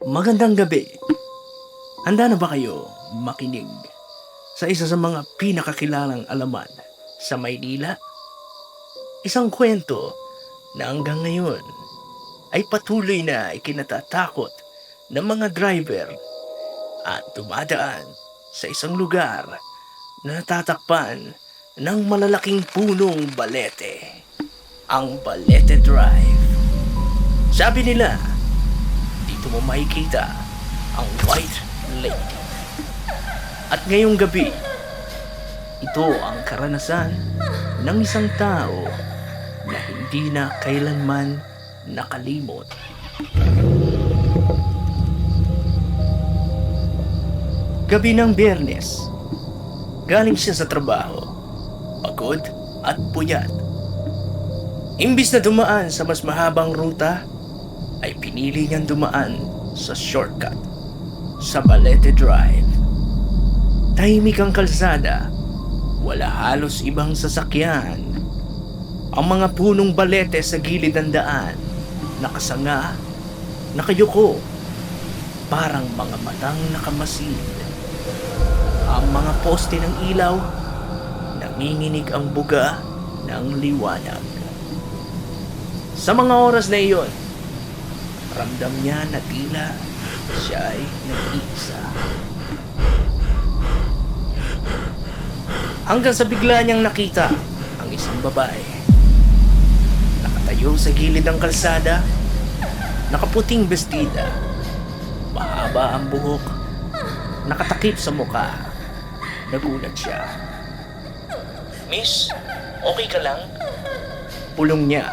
Magandang gabi. Handa na ba kayo makinig sa isa sa mga pinakakilalang alaman sa Maynila? Isang kwento na hanggang ngayon ay patuloy na ikinatatakot ng mga driver at dumadaan sa isang lugar na natatakpan ng malalaking punong balete, ang Balete Drive. Sabi nila, dito mo makikita ang White Lady. At ngayong gabi, ito ang karanasan ng isang tao na hindi na kailanman nakalimot. Gabi ng Biyernes, galing siya sa trabaho, pagod at puyat. Imbis na dumaan sa mas mahabang ruta, ay pinili niyang dumaan sa shortcut, sa Balete Drive. Tahimik ang kalsada, wala halos ibang sasakyan. Ang mga punong balete sa gilid ng daan, nakasanga, nakayuko, parang mga matang nakamasid. Ang mga poste ng ilaw, nanginginig ang buga ng liwanag. Sa mga oras na iyon, ramdam niya na tila siya ay nag-iisa. Hanggang sa bigla niyang nakita ang isang babae. Nakatayo sa gilid ng kalsada, nakaputing bestida, mahaba ang buhok, nakatakip sa mukha. Nagulat siya. "Miss, okay ka lang?" Pulong niya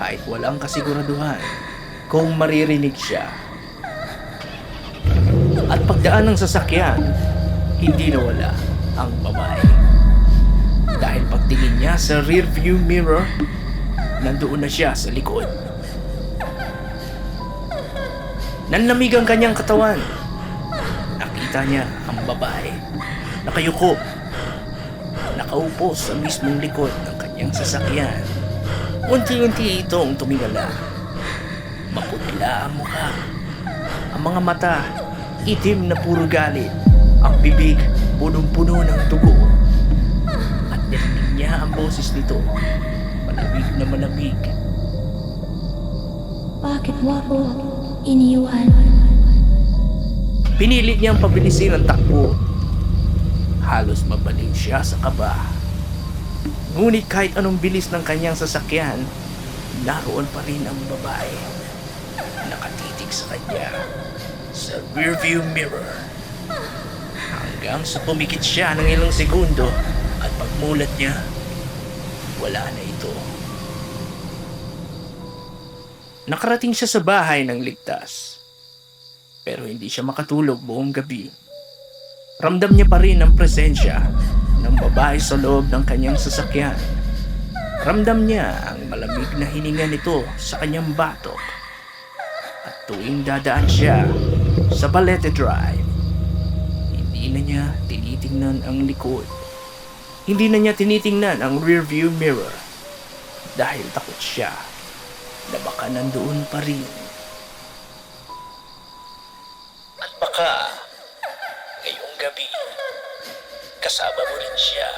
kahit walang kasiguraduhan kung maririnig siya. At pagdaan ng sasakyan, hindi nawala ang babae. Dahil pagtingin niya sa rearview mirror, nandoon na siya sa likod. Nanlamig ang kanyang katawan. Nakita niya ang babae. Nakayuko. Nakaupo sa mismong likod ng kanyang sasakyan. Unti-unti itong tumingala. Maputla ang mukha. Ang mga mata, itim na puro galit. Ang bibig, punong-puno ng dugo. At narinig niya ang boses nito. Malamig na malamig. Bakit mo ako iniwan? Pinilit niyang pabilisin ang takbo. Halos mabaliw siya sa kaba. Ngunit kahit anong bilis ng kanyang sasakyan, naroon pa rin ang babae. Nakatitig sa kanya sa rearview mirror. Hanggang sa pumikit siya ng ilang segundo at pagmulat niya, wala na ito. Nakarating siya sa bahay ng ligtas. Pero hindi siya makatulog buong gabi. Ramdam niya pa rin ang presensya ng babae sa loob ng kanyang sasakyan. Ramdam niya ang malamig na hininga nito sa kanyang batok. At tuwing dadaan siya sa Balete Drive, hindi na niya tinitingnan ang likod. Hindi na niya tinitingnan ang rearview mirror dahil takot siya na baka nandoon pa rin. At baka ngayong gabi, kasama mo rin siya.